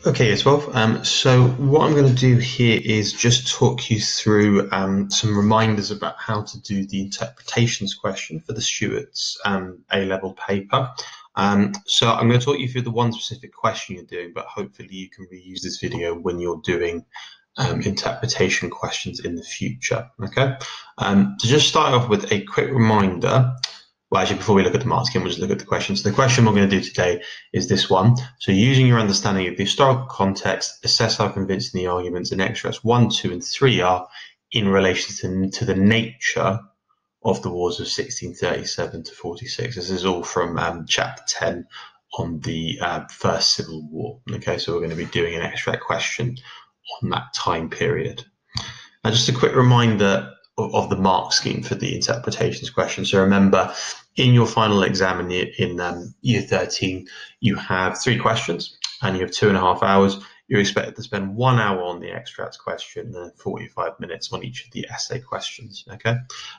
Okay, yes, well, so what I'm going to do here is just talk you through some reminders about how to do the interpretations question for the Stuarts A-level paper. So I'm going to talk you through the one specific question you're doing, but hopefully you can reuse this video when you're doing interpretation questions in the future. Okay, to just start off with a quick reminder. Well, actually, before we look at the mark scheme, we'll just look at the question. So the question we're going to do today is this one. So using your understanding of the historical context, assess how convincing the arguments in extracts 1, 2, and 3 are in relation to the nature of the wars of 1637 to 46. This is all from chapter 10 on the First Civil War. Okay, so we're going to be doing an extract question on that time period. Now, just a quick reminder of the mark scheme for the interpretations question. So remember, in your final exam in year 13, you have 3 questions and you have 2.5 hours. You're expected to spend 1 hour on the extracts question and then 45 minutes on each of the essay questions. Okay.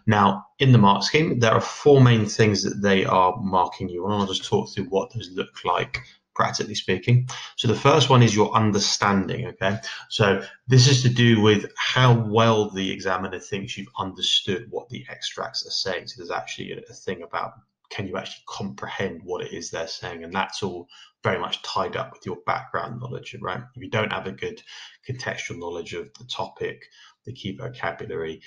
Now, in the mark scheme, there are 4 main things that they are marking you on. I'll just talk through what those look like, practically speaking. So the first one is your understanding. Okay, so this is to do with how well the examiner thinks you've understood what the extracts are saying. So there's actually a thing about, can you actually comprehend what it is they're saying? And that's all very much tied up with your background knowledge, right? If you don't have a good contextual knowledge of the topic, the key vocabulary,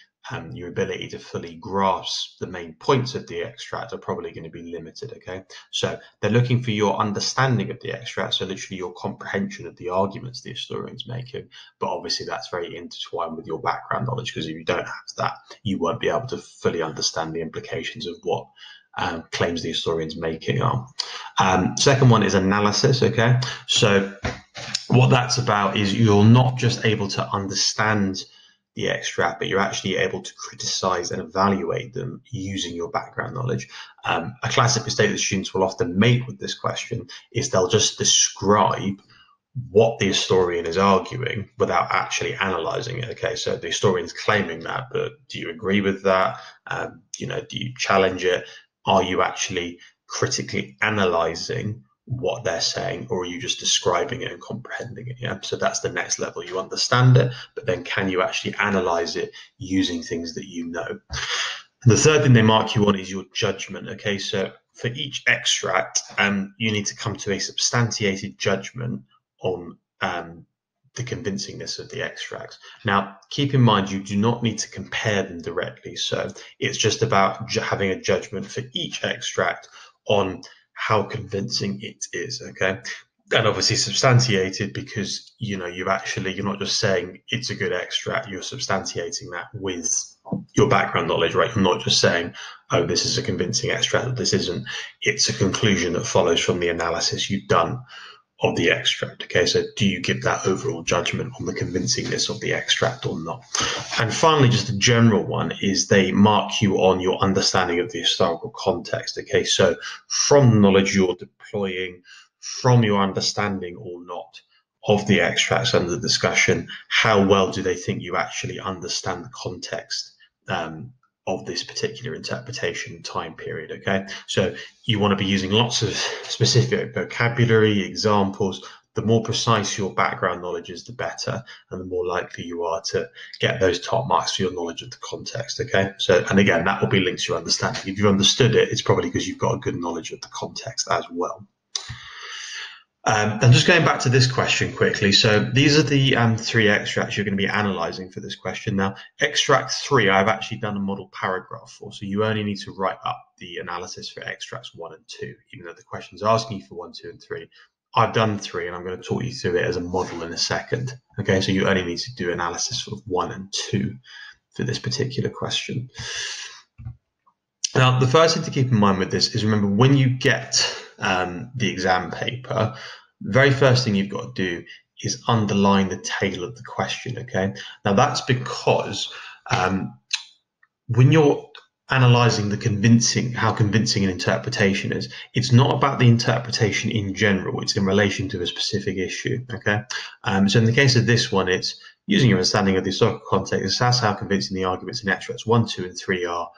your ability to fully grasp the main points of the extract are probably going to be limited. Okay, so they're looking for your understanding of the extract, so literally your comprehension of the arguments the historian's making. But obviously that's very intertwined with your background knowledge, because if you don't have that, you won't be able to fully understand the implications of what claims the historian's making are. Second one is analysis. Okay, so what that's about is you're not just able to understand the extract, but you're actually able to criticize and evaluate them using your background knowledge. A classic mistake that students will often make with this question is they'll just describe what the historian is arguing without actually analyzing it. Okay, so the historian's claiming that, but do you agree with that? Do you challenge it? Are you actually critically analyzing what they're saying, or are you just describing it and comprehending it? Yeah, so that's the next level. You understand it, but then can you actually analyze it using things that you know? And the third thing they mark you on is your judgment. Okay, so for each extract, you need to come to a substantiated judgment on the convincingness of the extracts. Now, keep in mind, you do not need to compare them directly. So it's just about having a judgment for each extract on how convincing it is. Okay, and obviously substantiated, because you're not just saying it's a good extract, you're substantiating that with your background knowledge, right? You're not just saying, oh, this is a convincing extract, this isn't. It's a conclusion that follows from the analysis you've done of the extract. Okay, so do you give that overall judgment on the convincingness of the extract or not? And finally, just a general one is they mark you on your understanding of the historical context. Okay, so from the knowledge you're deploying, from your understanding or not of the extracts under the discussion, how well do they think you actually understand the context of this particular interpretation time period? Okay, so you want to be using lots of specific vocabulary, examples. The more precise your background knowledge is, the better, and the more likely you are to get those top marks for your knowledge of the context. Okay, so, and again, that will be linked to your understanding. If you've understood it, it's probably because you've got a good knowledge of the context as well. And just going back to this question quickly, so these are the 3 extracts you're going to be analysing for this question. Now, extract 3, I've actually done a model paragraph for, so you only need to write up the analysis for extracts 1 and 2, even though the question's asking you for 1, 2, and 3. I've done 3, and I'm going to talk you through it as a model in a second. Okay, so you only need to do analysis of 1 and 2 for this particular question. Now, the first thing to keep in mind with this is, remember, when you get the exam paper, the very first thing you've got to do is underline the tail of the question. Okay, now that's because when you're analyzing how convincing an interpretation is, it's not about the interpretation in general, it's in relation to a specific issue. Okay, so in the case of this one, it's using your understanding of the historical context, assess how convincing the arguments in extracts 1, 2, and 3 are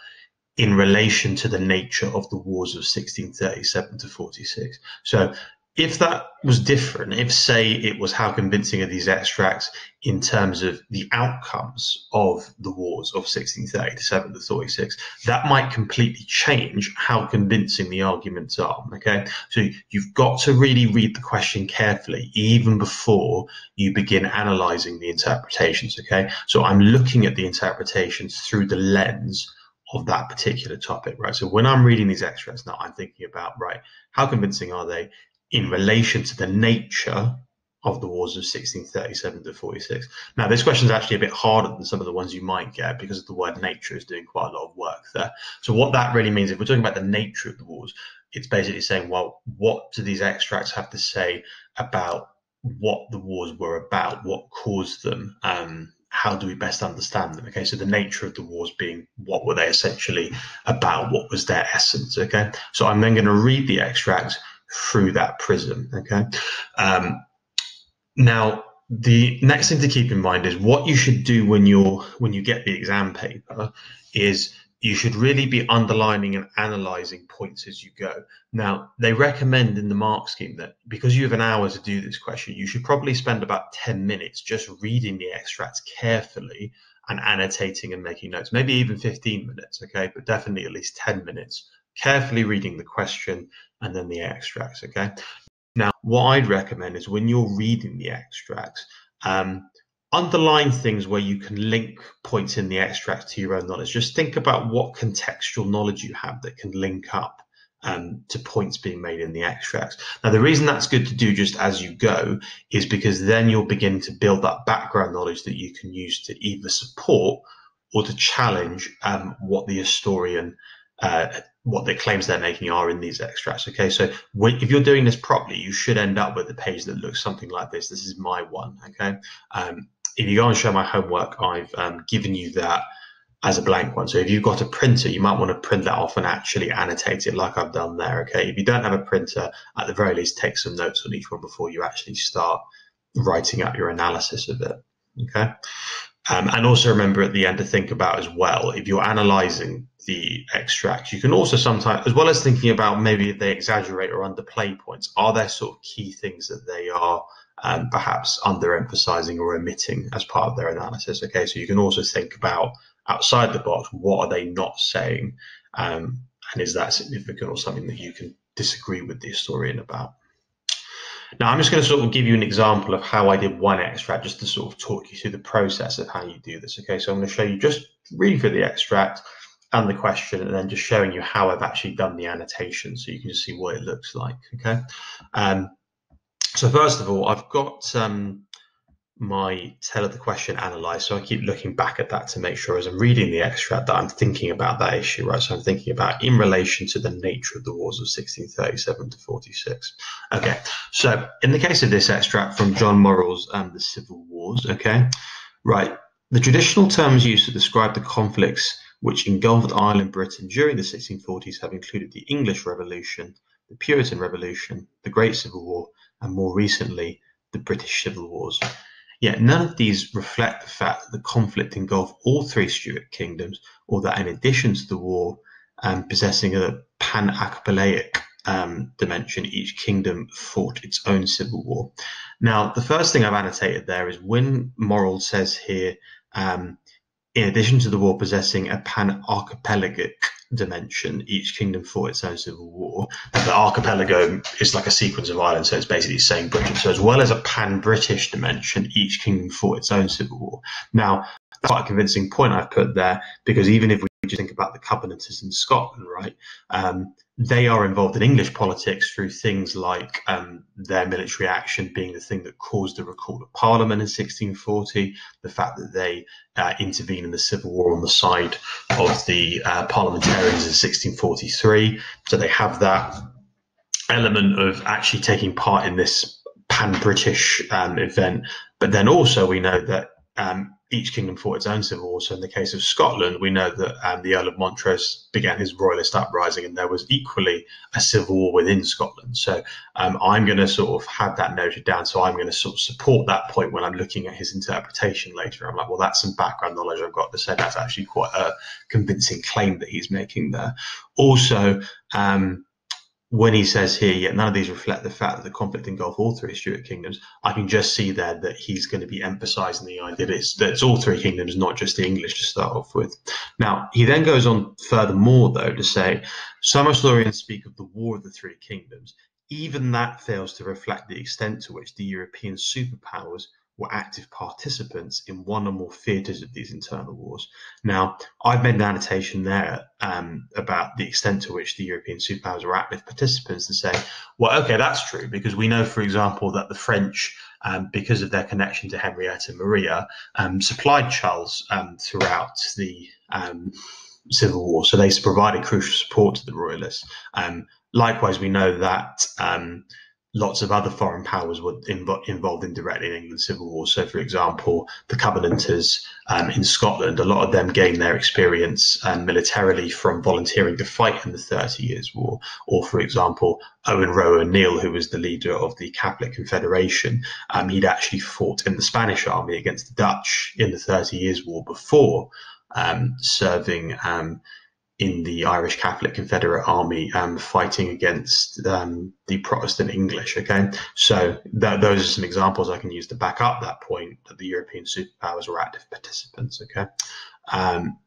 in relation to the nature of the wars of 1637 to 46. So if that was different, if say it was how convincing are these extracts in terms of the outcomes of the wars of 1637 to 46, that might completely change how convincing the arguments are. Okay, so you've got to really read the question carefully, even before you begin analyzing the interpretations. Okay, so I'm looking at the interpretations through the lens of that particular topic, right? So when I'm reading these extracts now, I'm thinking about, right, how convincing are they in relation to the nature of the wars of 1637 to 46. Now, this question is actually a bit harder than some of the ones you might get because the word nature is doing quite a lot of work there. So what that really means, if we're talking about the nature of the wars, it's basically saying, well, what do these extracts have to say about what the wars were about, what caused them, how do we best understand them? Okay, so the nature of the wars being, what were they essentially about, what was their essence? Okay, so I'm then going to read the extracts through that prism. Okay, now the next thing to keep in mind is what you should do when you get the exam paper is you should really be underlining and analyzing points as you go. Now, they recommend in the mark scheme that because you have an hour to do this question, you should probably spend about 10 minutes just reading the extracts carefully and annotating and making notes, maybe even 15 minutes, okay, but definitely at least 10 minutes, carefully reading the question and then the extracts, okay? Now, what I'd recommend is when you're reading the extracts, underline things where you can link points in the extracts to your own knowledge. Just think about what contextual knowledge you have that can link up to points being made in the extracts. Now, the reason that's good to do just as you go is because then you'll begin to build that background knowledge that you can use to either support or to challenge what the historian what the claims they're making are in these extracts. Okay, so if you're doing this properly, you should end up with a page that looks something like this. This is my one. Okay, if you go and show my homework, I've given you that as a blank one. So if you've got a printer, you might want to print that off and actually annotate it like I've done there. Okay, if you don't have a printer, at the very least, take some notes on each one before you actually start writing out your analysis of it. Okay. And also remember at the end to think about as well, if you're analysing the extracts, you can also sometimes, as well as thinking about maybe if they exaggerate or underplay points, are there sort of key things that they are perhaps underemphasizing or omitting as part of their analysis? Okay, so you can also think about outside the box, what are they not saying? And is that significant or something that you can disagree with the historian about? Now, I'm just going to sort of give you an example of how I did one extract just to sort of talk you through the process of how you do this. Okay, so I'm going to show you just reading through the extract and the question and then just showing you how I've actually done the annotation so you can just see what it looks like. Okay, so first of all, I've got my tell of the question analyzed, so I keep looking back at that to make sure as I'm reading the extract that I'm thinking about that issue, right? So I'm thinking about in relation to the nature of the wars of 1637 to 46. Okay, so in the case of this extract from John Morrell's The Civil Wars, okay, right, the traditional terms used to describe the conflicts which engulfed Ireland, Britain during the 1640s have included the English Revolution, the Puritan Revolution, the Great Civil War, and more recently, the British Civil Wars. Yet none of these reflect the fact that the conflict engulfed all three Stuart kingdoms, or that in addition to the war possessing a pan-archipelagic dimension, each kingdom fought its own civil war. Now, the first thing I've annotated there is when Morrell says here, in addition to the war possessing a pan-archipelagic dimension, each kingdom fought its own civil war. The archipelago is like a sequence of islands, so it's basically saying Britain. So as well as a pan-British dimension, each kingdom fought its own civil war. Now, that's quite a convincing point I've put there, because even if we just think about the Covenanters in Scotland, right, they are involved in English politics through things like their military action being the thing that caused the recall of Parliament in 1640, the fact that they intervene in the Civil War on the side of the parliamentarians in 1643. So they have that element of actually taking part in this pan-British event. But then also we know that each kingdom fought its own civil war. So in the case of Scotland, we know that the Earl of Montrose began his royalist uprising, and there was equally a civil war within Scotland. So I'm going to sort of have that noted down. So I'm going to sort of support that point when I'm looking at his interpretation later. I'm like, well, that's some background knowledge I've got to say. That's actually quite a convincing claim that he's making there. Also, when he says here, yet none of these reflect the fact that the conflict engulfed all three Stuart kingdoms, I can just see there that he's going to be emphasising the idea that it's all three kingdoms, not just the English to start off with. Now, he then goes on furthermore, though, to say some historians speak of the War of the Three Kingdoms. Even that fails to reflect the extent to which the European superpowers were active participants in one or more theatres of these internal wars. Now, I've made an annotation there about the extent to which the European superpowers were active participants to say, well, okay, that's true, because we know, for example, that the French, because of their connection to Henrietta Maria, supplied Charles throughout the Civil War. So they provided crucial support to the Royalists. Likewise, we know that lots of other foreign powers were involved indirectly in England's civil war. So, for example, the Covenanters in Scotland, a lot of them gained their experience militarily from volunteering to fight in the 30 Years' War. Or, for example, Owen Roe O'Neill, who was the leader of the Catholic Confederation, he'd actually fought in the Spanish army against the Dutch in the 30 Years' War before serving in the Irish Catholic Confederate Army, fighting against the Protestant English. Okay, so those are some examples I can use to back up that point that the European superpowers were active participants. Okay,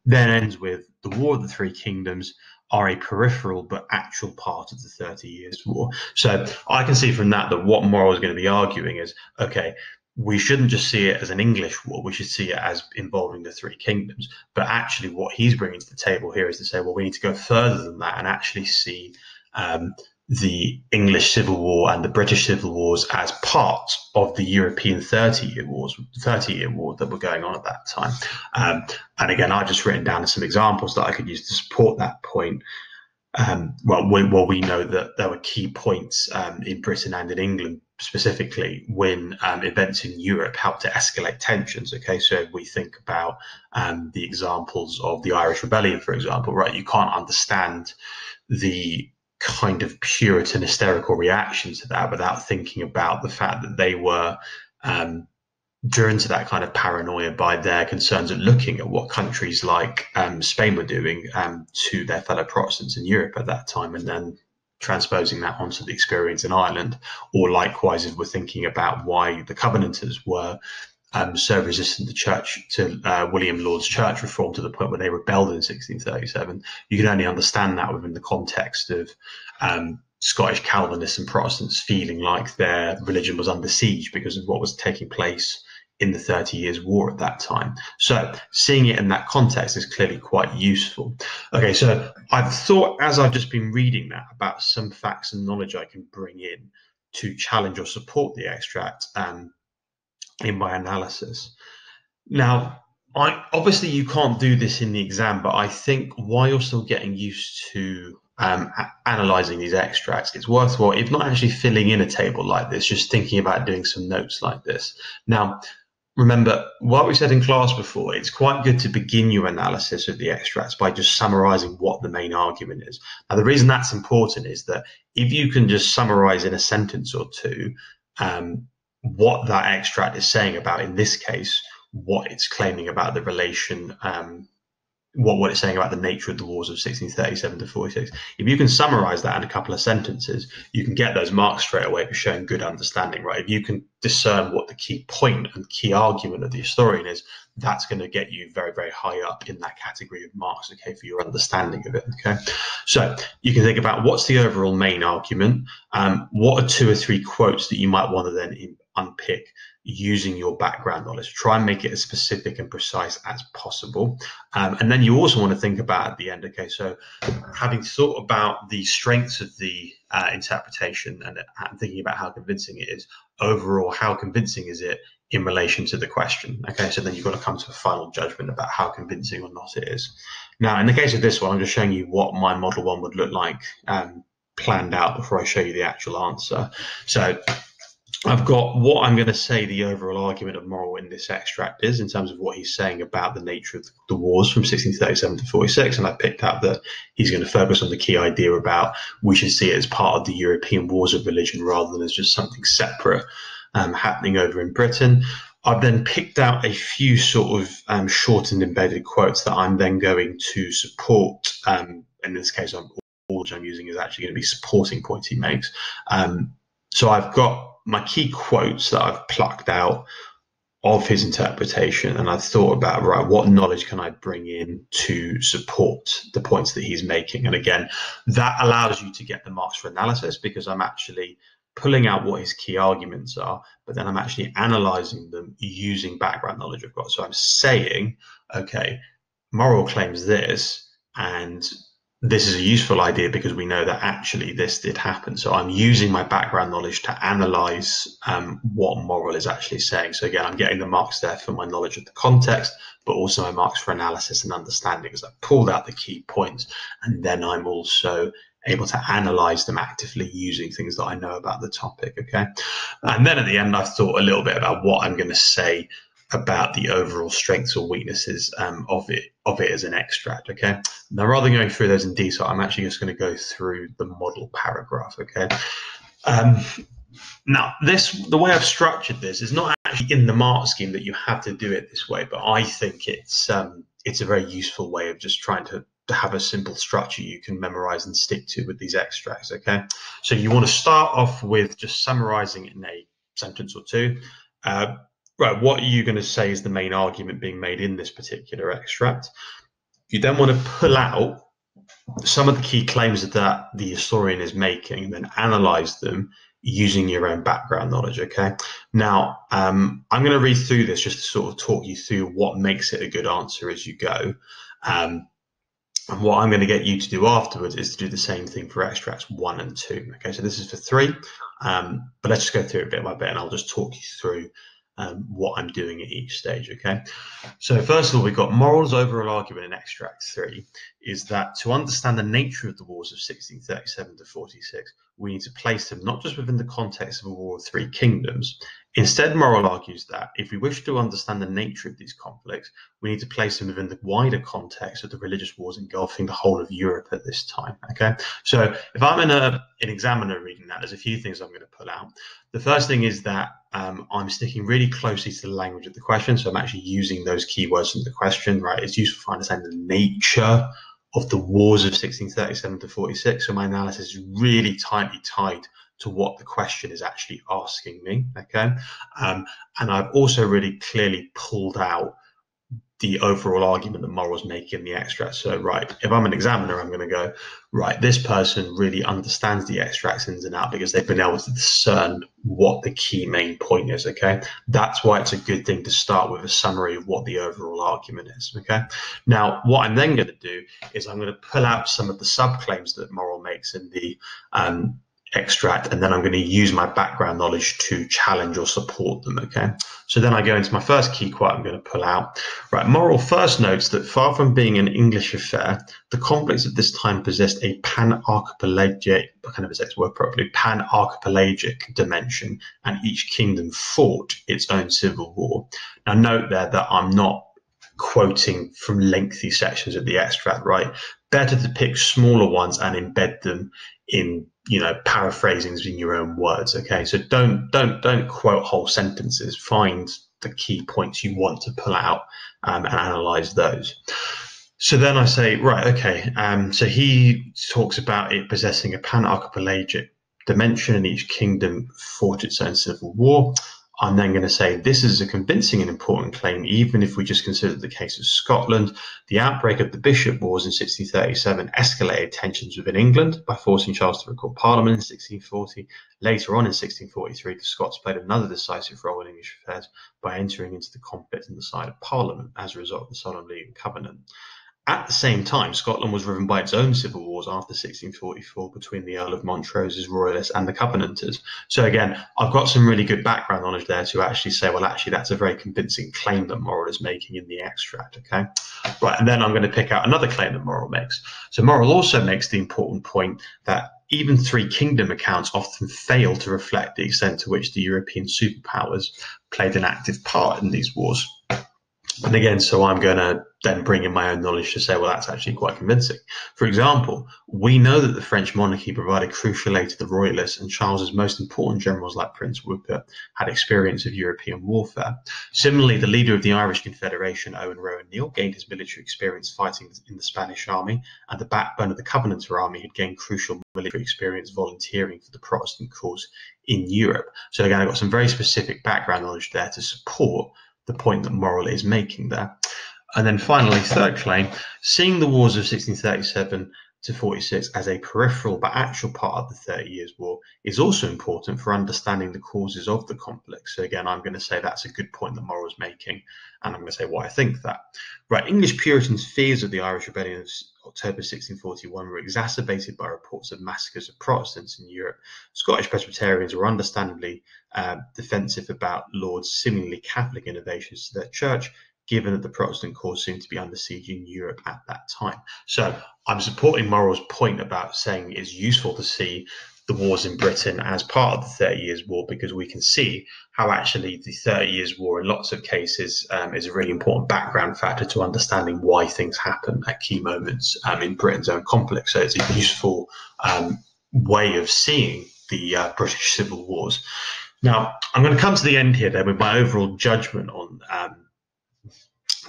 then ends with the War of the Three Kingdoms are a peripheral but actual part of the 30 Years' War. So I can see from that what Morrell is going to be arguing is, okay, we shouldn't just see it as an English war. We should see it as involving the three kingdoms. But actually, what he's bringing to the table here is to say, well, we need to go further than that and actually see the English Civil War and the British Civil Wars as part of the European 30-year wars, 30-year war that were going on at that time. And again, I've just written down some examples that I could use to support that point. We know that there were key points in Britain and in England specifically when events in Europe helped to escalate tensions. Okay, so if we think about the examples of the Irish Rebellion, for example, right, you can't understand the kind of Puritan hysterical reaction to that without thinking about the fact that they were driven to that kind of paranoia by their concerns at looking at what countries like Spain were doing to their fellow Protestants in Europe at that time, and then transposing that onto the experience in Ireland. Or likewise, if we're thinking about why the Covenanters were so resistant to William Laud's church reform to the point where they rebelled in 1637, you can only understand that within the context of Scottish Calvinists and Protestants feeling like their religion was under siege because of what was taking place in the 30 Years' War at that time. So seeing it in that context is clearly quite useful. Okay, so I've thought, as I've just been reading that, about some facts and knowledge I can bring in to challenge or support the extract in my analysis. Now, obviously you can't do this in the exam, but I think while you're still getting used to analysing these extracts, it's worthwhile, if not actually filling in a table like this, just thinking about doing some notes like this. Now, remember, what we said in class before, it's quite good to begin your analysis of the extracts by just summarising what the main argument is. Now, the reason that's important is that if you can just summarise in a sentence or two what that extract is saying about, in this case, what it's claiming about the relation, what it's saying about the nature of the wars of 1637 to 46. If you can summarize that in a couple of sentences, you can get those marks straight away for showing good understanding, right? If you can discern what the key point and key argument of the historian is, that's going to get you very, very high up in that category of marks, okay, for your understanding of it, okay? So you can think about what's the overall main argument, what are 2 or 3 quotes that you might want to then unpick using your background knowledge. Try and make it as specific and precise as possible. And then you also want to think about at the end, okay, so having thought about the strengths of the interpretation and thinking about how convincing it is, overall, how convincing is it in relation to the question? Okay, so then you've got to come to a final judgment about how convincing or not it is. Now, in the case of this one, I'm just showing you what my model one would look like planned out before I show you the actual answer. So I've got what I'm going to say the overall argument of Morrell in this extract is in terms of what he's saying about the nature of the wars from 1637 to 46. And I picked up that he's going to focus on the key idea about we should see it as part of the European wars of religion rather than as just something separate happening over in Britain. I've then picked out a few sort of short and embedded quotes that I'm then going to support. In this case, I'm language I'm using is actually going to be supporting points he makes. So I've got my key quotes that I've plucked out of his interpretation, and I've thought about, right, what knowledge can I bring in to support the points that he's making? And again, that allows you to get the marks for analysis, because I'm actually pulling out what his key arguments are, but then I'm actually analyzing them using background knowledge I've got. So I'm saying, okay, Morrill claims this, and this is a useful idea because we know that actually this did happen. So I'm using my background knowledge to analyze what Morrill is actually saying. So again, I'm getting the marks there for my knowledge of the context, but also my marks for analysis and understanding, because I've pulled out the key points, and then I'm also able to analyze them actively using things that I know about the topic. Okay. And then at the end, I've thought a little bit about what I'm going to say about the overall strengths or weaknesses of it as an extract. Okay. Now, rather than going through those in detail, I'm actually just going to go through the model paragraph. Okay. Now, the way I've structured this is not actually in the mark scheme that you have to do it this way, but I think it's a very useful way of just trying to have a simple structure you can memorize and stick to with these extracts. Okay. So you want to start off with just summarizing it in a sentence or two. Right, what are you going to say is the main argument being made in this particular extract? You then want to pull out some of the key claims that the historian is making and then analyze them using your own background knowledge. Okay. Now, I'm going to read through this just to sort of talk you through what makes it a good answer as you go. And what I'm going to get you to do afterwards is to do the same thing for extracts 1 and 2. Okay, so this is for 3, but let's just go through it bit by bit, and I'll just talk you through what I'm doing at each stage. Okay, so first of all, we've got Morrill's overall argument in extract 3 is that to understand the nature of the wars of 1637 to 46, we need to place them not just within the context of a war of 3 kingdoms. Instead, Morrill argues that if we wish to understand the nature of these conflicts, we need to place them within the wider context of the religious wars engulfing the whole of Europe at this time. Okay, so if I'm an examiner reading that, there's a few things I'm going to pull out. The first thing is that I'm sticking really closely to the language of the question, so I'm actually using those keywords in the question. Right, it's useful for understanding the nature of the wars of 1637 to 46. So my analysis is really tightly tied to what the question is actually asking me. Okay, and I've also really clearly pulled out the overall argument that Morrill's making in the extract. So, right, if I'm an examiner, I'm going to go, right, this person really understands the extracts ins and out because they've been able to discern what the key main point is. Okay, that's why it's a good thing to start with a summary of what the overall argument is. Okay, now what I'm then going to do is I'm going to pull out some of the subclaims that Morrill makes in the extract, and then I'm going to use my background knowledge to challenge or support them. Okay, so then I go into my first key quote I'm going to pull out. Right, Morrill first notes that far from being an English affair, the conflicts of this time possessed a pan-archipelagic, I can't ever say this word properly, pan-archipelagic dimension, and each kingdom fought its own civil war. Now note there that I'm not quoting from lengthy sections of the extract, right? Better to pick smaller ones and embed them in, paraphrasings in your own words. Okay, so don't quote whole sentences. Find the key points you want to pull out and analyze those. So then I say, right, okay, so he talks about it possessing a pan-archipelagic dimension and each kingdom fought its own civil war. I'm then going to say this is a convincing and important claim, even if we just consider the case of Scotland. The outbreak of the Bishop Wars in 1637 escalated tensions within England by forcing Charles to recall Parliament in 1640. Later on in 1643, the Scots played another decisive role in English affairs by entering into the conflict on the side of Parliament as a result of the Solemn League and Covenant. At the same time, Scotland was riven by its own civil wars after 1644 between the Earl of Montrose's Royalists and the Covenanters. So again, I've got some really good background knowledge there to actually say, well, actually, that's a very convincing claim that Morrill is making in the extract. Okay, right, and then I'm going to pick out another claim that Morrill makes. So Morrill also makes the important point that even 3 kingdom accounts often fail to reflect the extent to which the European superpowers played an active part in these wars. And again, so I'm going to then bring in my own knowledge to say, well, that's actually quite convincing. For example, we know that the French monarchy provided crucial aid to the royalists, and Charles's most important generals, like Prince Rupert, had experience of European warfare. Similarly, the leader of the Irish Confederation, Owen Rowan Neal, gained his military experience fighting in the Spanish army, and the backbone of the Covenanter army had gained crucial military experience volunteering for the Protestant cause in Europe. So again, I've got some very specific background knowledge there to support the point that Morrill is making there. And then finally, third claim, seeing the wars of 1637 to 46 as a peripheral but actual part of the 30 Years' War is also important for understanding the causes of the conflict. So again, I'm going to say that's a good point that Morrill's making, and I'm going to say why I think that. Right, English Puritans' fears of the Irish Rebellion of October 1641 were exacerbated by reports of massacres of Protestants in Europe. Scottish Presbyterians were understandably defensive about Laud's seemingly Catholic innovations to their church, given that the Protestant cause seemed to be under siege in Europe at that time. So I'm supporting Morrill's point about saying it's useful to see the wars in Britain as part of the 30 Years' War, because we can see how actually the 30 Years' War in lots of cases is a really important background factor to understanding why things happen at key moments in Britain's own conflict. So it's a useful way of seeing the British Civil Wars. Now, I'm going to come to the end here then with my overall judgment on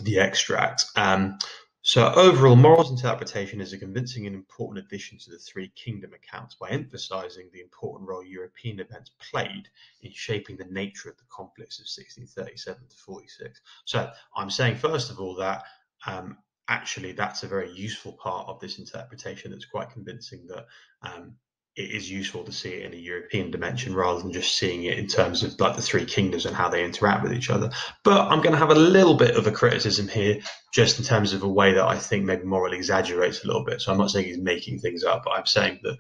the extract. So overall, Morrill's interpretation is a convincing and important addition to the Three Kingdom accounts by emphasising the important role European events played in shaping the nature of the conflicts of 1637 to 46. So I'm saying, first of all, that actually that's a very useful part of this interpretation that's quite convincing, that it is useful to see it in a European dimension rather than just seeing it in terms of like the Three Kingdoms and how they interact with each other. But I'm going to have a little bit of a criticism here, just in terms of a way that I think maybe Morrill exaggerates a little bit. So I'm not saying he's making things up, but I'm saying that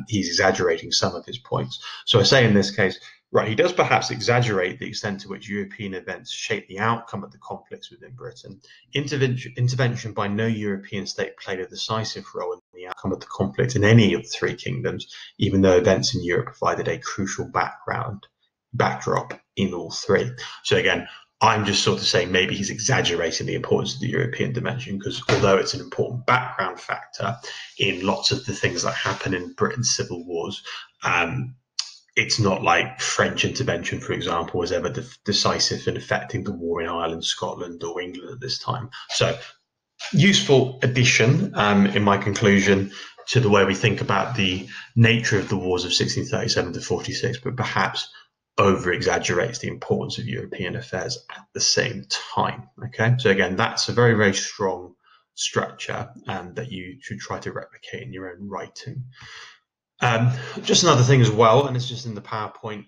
he's exaggerating some of his points. So I say in this case, right, he does perhaps exaggerate the extent to which European events shape the outcome of the conflicts within Britain. Intervention by no European state played a decisive role in the outcome of the conflict in any of the Three Kingdoms, even though events in Europe provided a crucial backdrop in all three. So again, I'm just sort of saying maybe he's exaggerating the importance of the European dimension, because although it's an important background factor in lots of the things that happen in Britain's civil wars, it's not like French intervention, for example, was ever decisive in affecting the war in Ireland, Scotland, or England at this time. So useful addition in my conclusion to the way we think about the nature of the wars of 1637 to 46, but perhaps over-exaggerates the importance of European affairs at the same time. Okay, so again, that's a very, very strong structure that you should try to replicate in your own writing. Just another thing as well, and it's just in the PowerPoint,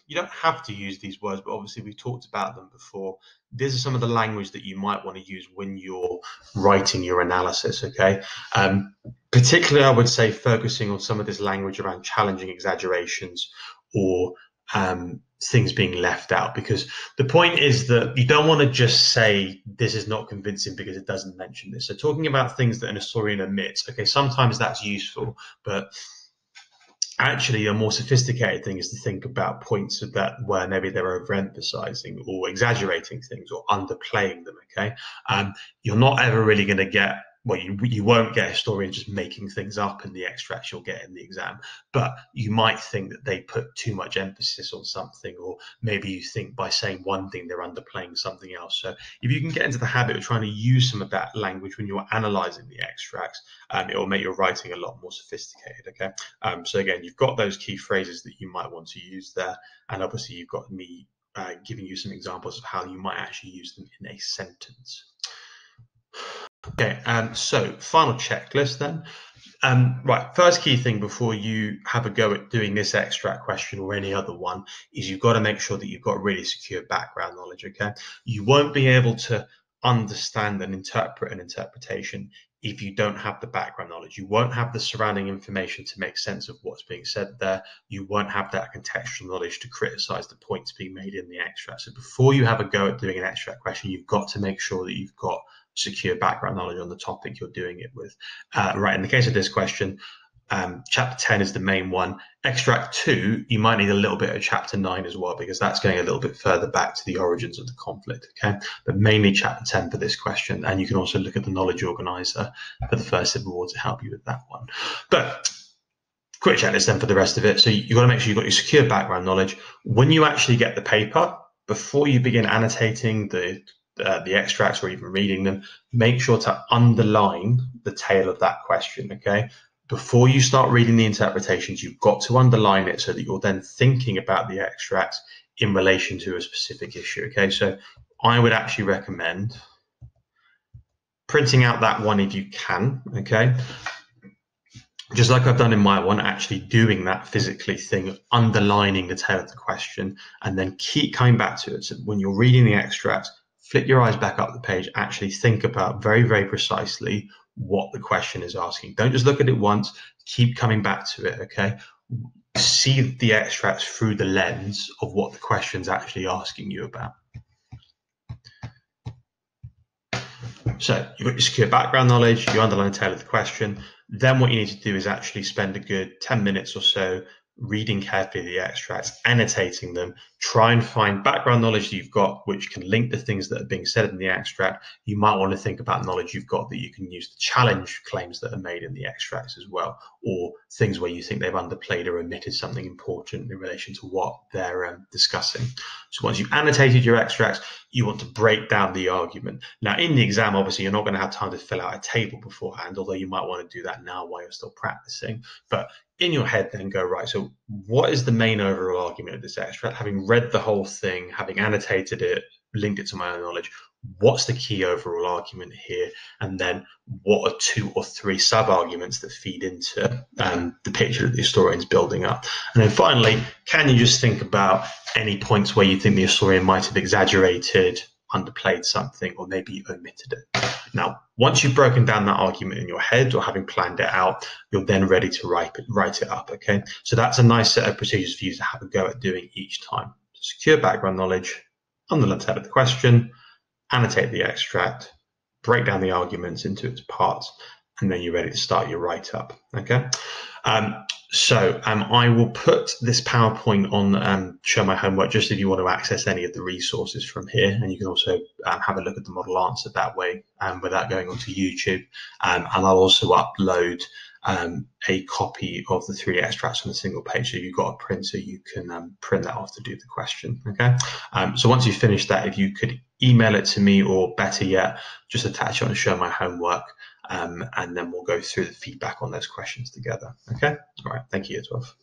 you don't have to use these words, but obviously we've talked about them before. These are some of the language that you might want to use when you're writing your analysis, okay? Particularly, I would say focusing on some of this language around challenging exaggerations or things being left out, because the point is that you don't want to just say this is not convincing because it doesn't mention this. So talking about things that an historian omits, okay, sometimes that's useful, but actually, a more sophisticated thing is to think about points of that where maybe they're overemphasizing or exaggerating things or underplaying them. Okay, you're not ever really going to get, well, you won't get historians just making things up in the extracts you'll get in the exam, but you might think that they put too much emphasis on something, or maybe you think by saying one thing they're underplaying something else. So if you can get into the habit of trying to use some of that language when you're analyzing the extracts, it will make your writing a lot more sophisticated. Okay, so again, you've got those key phrases that you might want to use there, and obviously you've got me giving you some examples of how you might actually use them in a sentence. Okay, so final checklist then. Right, first key thing before you have a go at doing this extract question or any other one is you've got to make sure that you've got really secure background knowledge, okay? You won't be able to understand and interpret an interpretation if you don't have the background knowledge. You won't have the surrounding information to make sense of what's being said there. You won't have that contextual knowledge to criticize the points being made in the extract. So before you have a go at doing an extract question, you've got to make sure that you've got secure background knowledge on the topic you're doing it with. Right, in the case of this question, chapter 10 is the main one. Extract 2, you might need a little bit of chapter 9 as well, because that's going a little bit further back to the origins of the conflict, okay? But mainly chapter 10 for this question, and you can also look at the knowledge organizer for the first Civil War to help you with that one. But quick checklist then for the rest of it. So you've got to make sure you've got your secure background knowledge. When you actually get the paper, before you begin annotating the extracts or even reading them, make sure to underline the tail of that question, okay? Before you start reading the interpretations, you've got to underline it so that you're then thinking about the extracts in relation to a specific issue, okay? So I would actually recommend printing out that one if you can, okay? Just like I've done in my one, actually doing that physically thing, underlining the tail of the question, and then keep coming back to it. So when you're reading the extract, flip your eyes back up the page, actually think about very, very precisely what the question is asking. Don't just look at it once, keep coming back to it, okay? See the extracts through the lens of what the question's actually asking you about. So you've got your secure background knowledge, you underline the tail of the question. Then what you need to do is actually spend a good 10 minutes or so reading carefully the extracts, annotating them, try and find background knowledge that you've got which can link the things that are being said in the extract. You might want to think about knowledge you've got that you can use to challenge claims that are made in the extracts as well, or things where you think they've underplayed or omitted something important in relation to what they're discussing. So once you've annotated your extracts, you want to break down the argument. Now, in the exam, obviously, you're not going to have time to fill out a table beforehand, although you might want to do that now while you're still practicing. But in your head, then go, right, so what is the main overall argument of this extract? Having read the whole thing, having annotated it, linked it to my own knowledge, what's the key overall argument here? And then what are 2 or 3 sub-arguments that feed into the picture that the historian's building up? And then finally, can you just think about any points where you think the historian might have exaggerated, underplayed something, or maybe omitted it? Now, once you've broken down that argument in your head or having planned it out, you're then ready to write it up, okay? So that's a nice set of procedures for you to have a go at doing each time. Secure background knowledge, underline the tail of the question, annotate the extract, break down the arguments into its parts, and then you're ready to start your write-up, okay? I will put this PowerPoint on Show My Homework just if you want to access any of the resources from here, and you can also have a look at the model answer that way without going onto YouTube. And I'll also upload a copy of the 3 extracts on a single page. So you've got a printer, you can print that off to do the question, okay? So once you've finished that, if you could email it to me, or better yet, just attach it on Show My Homework, and then we'll go through the feedback on those questions together, okay? All right, thank you, Year 12.